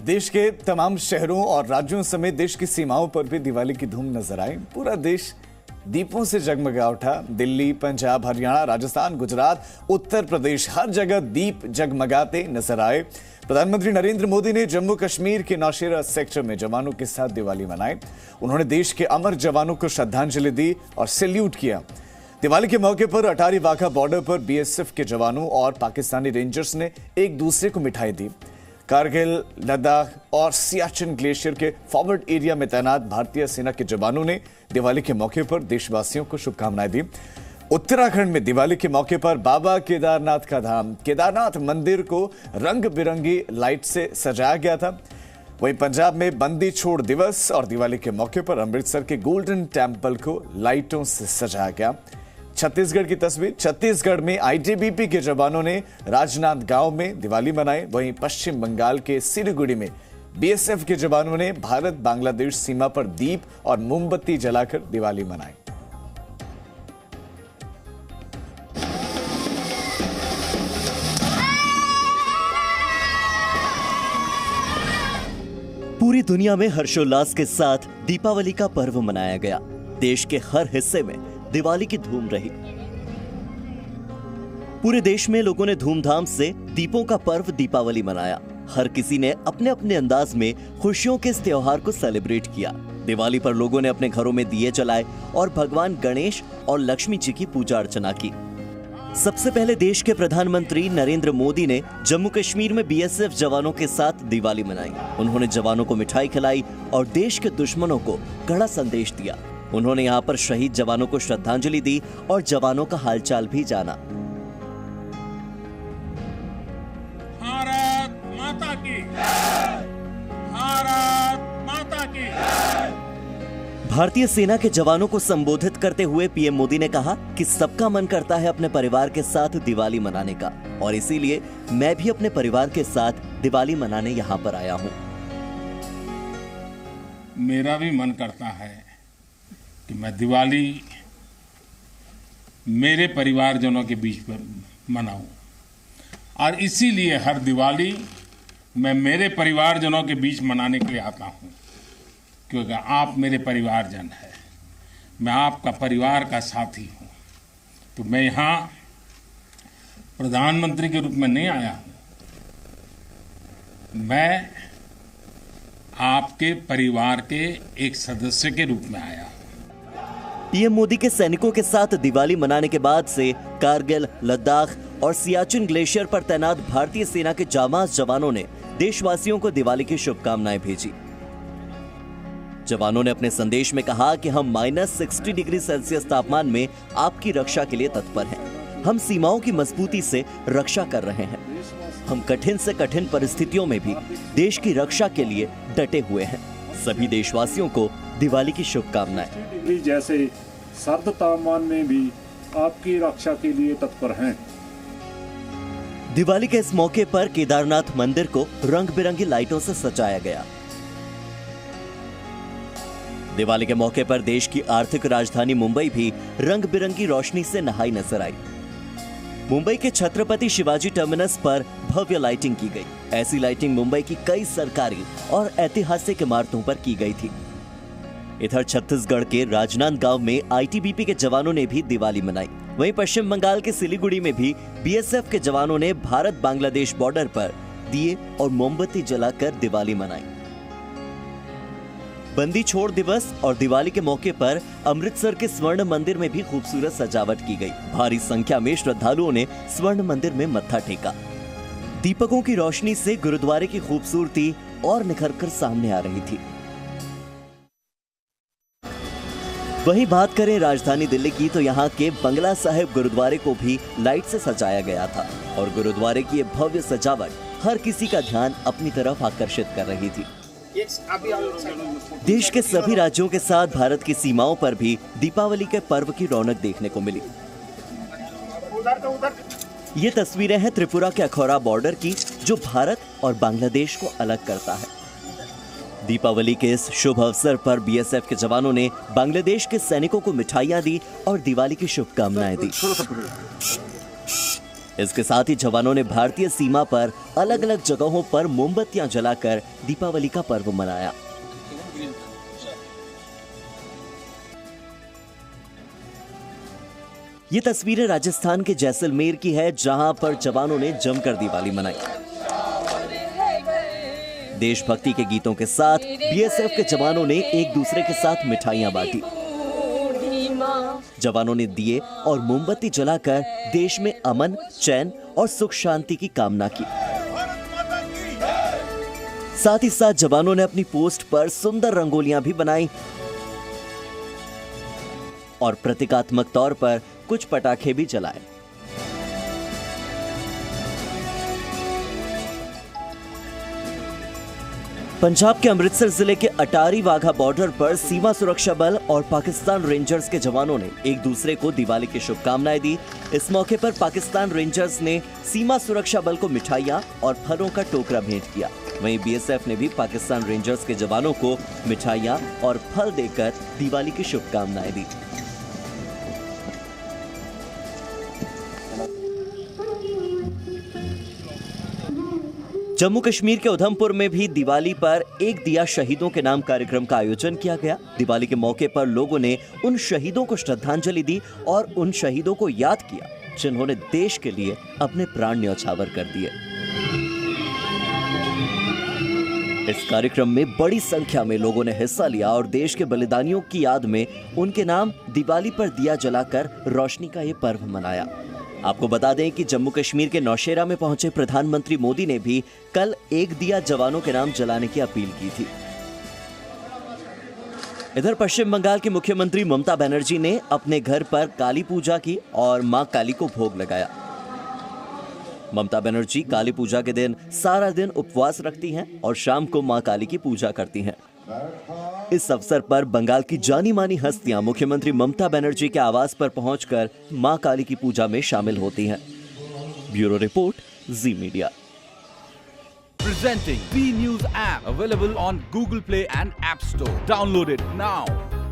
देश के तमाम शहरों और राज्यों समेत देश की सीमाओं पर भी दिवाली की धूम नजर आई। पूरा देश दीपों से जगमगा उठा। दिल्ली, पंजाब, हरियाणा, राजस्थान, गुजरात, उत्तर प्रदेश, हर जगह दीप जगमगाते नजर आए। प्रधानमंत्री नरेंद्र मोदी ने जम्मू कश्मीर के नौशेरा सेक्टर में जवानों के साथ दिवाली मनाई। उन्होंने देश के अमर जवानों को श्रद्धांजलि दी और सैल्यूट किया। दिवाली के मौके पर अटारी वाघा बॉर्डर पर बीएसएफ के जवानों और पाकिस्तानी रेंजर्स ने एक दूसरे को मिठाई दी। कारगिल, लद्दाख और सियाचिन ग्लेशियर के फॉरवर्ड एरिया में तैनात भारतीय सेना के जवानों ने दिवाली के मौके पर देशवासियों को शुभकामनाएं दी। उत्तराखंड में दिवाली के मौके पर बाबा केदारनाथ का धाम केदारनाथ मंदिर को रंग बिरंगी लाइट से सजाया गया था। वहीं पंजाब में बंदी छोड़ दिवस और दिवाली के मौके पर अमृतसर के गोल्डन टेम्पल को लाइटों से सजाया गया। छत्तीसगढ़ की तस्वीर। छत्तीसगढ़ में आईटीबीपी के जवानों ने राजनांदगांव में दिवाली मनाई। वहीं पश्चिम बंगाल के सिलीगुड़ी में बीएसएफ के जवानों ने भारत बांग्लादेश सीमा पर दीप और मोमबत्ती जलाकर दिवाली मनाई। पूरी दुनिया में हर्षोल्लास के साथ दीपावली का पर्व मनाया गया। देश के हर हिस्से में दिवाली की धूम रही। पूरे देश में लोगों ने धूमधाम से दीपों का पर्व दीपावली मनाया। हर किसी ने अपने अपने अंदाज में खुशियों के इस त्योहार को सेलिब्रेट किया। दिवाली पर लोगों ने अपने घरों में दिए जलाए और भगवान गणेश और लक्ष्मी जी की पूजा अर्चना की। सबसे पहले देश के प्रधानमंत्री नरेंद्र मोदी ने जम्मू कश्मीर में बीएसएफ जवानों के साथ दिवाली मनाई। उन्होंने जवानों को मिठाई खिलाई और देश के दुश्मनों को कड़ा संदेश दिया। उन्होंने यहां पर शहीद जवानों को श्रद्धांजलि दी और जवानों का हालचाल भी जाना। भारत माता की जय! भारत माता की जय! भारतीय सेना के जवानों को संबोधित करते हुए पीएम मोदी ने कहा कि सबका मन करता है अपने परिवार के साथ दिवाली मनाने का, और इसीलिए मैं भी अपने परिवार के साथ दिवाली मनाने यहां पर आया हूं। मेरा भी मन करता है कि मैं दिवाली मेरे परिवारजनों के बीच पर मनाऊं, और इसीलिए हर दिवाली मैं मेरे परिवारजनों के बीच मनाने के लिए आता हूं, क्योंकि आप मेरे परिवारजन हैं, मैं आपका परिवार का साथी हूं। तो मैं यहाँ प्रधानमंत्री के रूप में नहीं आया हूं, मैं आपके परिवार के एक सदस्य के रूप में आया हूं। पीएम मोदी के सैनिकों के साथ दिवाली मनाने के बाद से कारगिल, लद्दाख और सियाचिन ग्लेशियर पर तैनात भारतीय सेना के जांबाज जवानों ने देशवासियों को दिवाली की शुभकामनाएं भेजी। जवानों ने अपने संदेश में कहा कि हम -60 डिग्री सेल्सियस तापमान में आपकी रक्षा के लिए तत्पर हैं। हम सीमाओं की मजबूती से रक्षा कर रहे हैं। हम कठिन से कठिन परिस्थितियों में भी देश की रक्षा के लिए डटे हुए हैं। सभी देशवासियों को दिवाली की शुभकामनाएं। जैसे सर्द तापमान में भी आपकी रक्षा के लिए तत्पर हैं। दिवाली के इस मौके पर केदारनाथ मंदिर को रंग बिरंगी लाइटों से सजाया गया। दिवाली के मौके पर देश की आर्थिक राजधानी मुंबई भी रंग बिरंगी रोशनी से नहाई नजर आई। मुंबई के छत्रपति शिवाजी टर्मिनस पर भव्य लाइटिंग की गई। ऐसी लाइटिंग मुंबई की कई सरकारी और ऐतिहासिक इमारतों पर की गई थी। इधर छत्तीसगढ़ के राजनांदगांव में आईटीबीपी के जवानों ने भी दिवाली मनाई। वहीं पश्चिम बंगाल के सिलीगुड़ी में भी बीएसएफ के जवानों ने भारत बांग्लादेश बॉर्डर पर दिए और मोमबत्ती जलाकर दिवाली मनाई। बंदी छोड़ दिवस और दिवाली के मौके पर अमृतसर के स्वर्ण मंदिर में भी खूबसूरत सजावट की गई। भारी संख्या में श्रद्धालुओं ने स्वर्ण मंदिर में मत्था टेका। दीपकों की रोशनी से गुरुद्वारे की खूबसूरती और निखरकर सामने आ रही थी। वहीं बात करें राजधानी दिल्ली की, तो यहाँ के बंगला साहिब गुरुद्वारे को भी लाइट से सजाया गया था और गुरुद्वारे की ये भव्य सजावट हर किसी का ध्यान अपनी तरफ आकर्षित कर रही थी। देश के सभी राज्यों के साथ भारत की सीमाओं पर भी दीपावली के पर्व की रौनक देखने को मिली। ये तस्वीरें हैं त्रिपुरा के अखौरा बॉर्डर की, जो भारत और बांग्लादेश को अलग करता है। दीपावली के इस शुभ अवसर पर बीएसएफ के जवानों ने बांग्लादेश के सैनिकों को मिठाइयां दी और दिवाली की शुभकामनाएं दी। इसके साथ ही जवानों ने भारतीय सीमा पर अलग अलग जगहों पर मोमबत्तियां जलाकर दीपावली का पर्व मनाया। ये तस्वीरें राजस्थान के जैसलमेर की है, जहां पर जवानों ने जमकर दिवाली मनाई। देशभक्ति के गीतों के साथ बीएसएफ के जवानों ने एक दूसरे के साथ मिठाइयां बांटी। जवानों ने दिए और मोमबत्ती जलाकर देश में अमन, चैन और सुख शांति की कामना की। साथ ही साथ जवानों ने अपनी पोस्ट पर सुंदर रंगोलियां भी बनाई और प्रतीकात्मक तौर पर कुछ पटाखे भी जलाए। पंजाब के अमृतसर जिले के अटारी वाघा बॉर्डर पर सीमा सुरक्षा बल और पाकिस्तान रेंजर्स के जवानों ने एक दूसरे को दिवाली की शुभकामनाएं दी। इस मौके पर पाकिस्तान रेंजर्स ने सीमा सुरक्षा बल को मिठाइयां और फलों का टोकरा भेंट किया। वहीं बीएसएफ ने भी पाकिस्तान रेंजर्स के जवानों को मिठाइयां और फल देकर दिवाली की शुभकामनाएं दी। जम्मू कश्मीर के उधमपुर में भी दिवाली पर एक दिया शहीदों के नाम कार्यक्रम का आयोजन किया गया। दिवाली के मौके पर लोगों ने उन शहीदों को श्रद्धांजलि दी और उन शहीदों को याद किया जिन्होंने देश के लिए अपने प्राण न्यौछावर कर दिए। इस कार्यक्रम में बड़ी संख्या में लोगों ने हिस्सा लिया और देश के बलिदानियों की याद में उनके नाम दिवाली पर दिया जलाकर रोशनी का ये पर्व मनाया। आपको बता दें कि जम्मू कश्मीर के नौशेरा में पहुंचे प्रधानमंत्री मोदी ने भी कल एक दिया जवानों के नाम जलाने की अपील की थी। इधर पश्चिम बंगाल की मुख्यमंत्री ममता बनर्जी ने अपने घर पर काली पूजा की और मां काली को भोग लगाया। ममता बनर्जी काली पूजा के दिन सारा दिन उपवास रखती हैं और शाम को मां काली की पूजा करती हैं। इस अवसर पर बंगाल की जानी मानी हस्तियां मुख्यमंत्री ममता बनर्जी के आवास पर पहुंचकर मां काली की पूजा में शामिल होती हैं। Bureau report, ji media. Presenting B News app, available on Google Play and App Store. Download it now.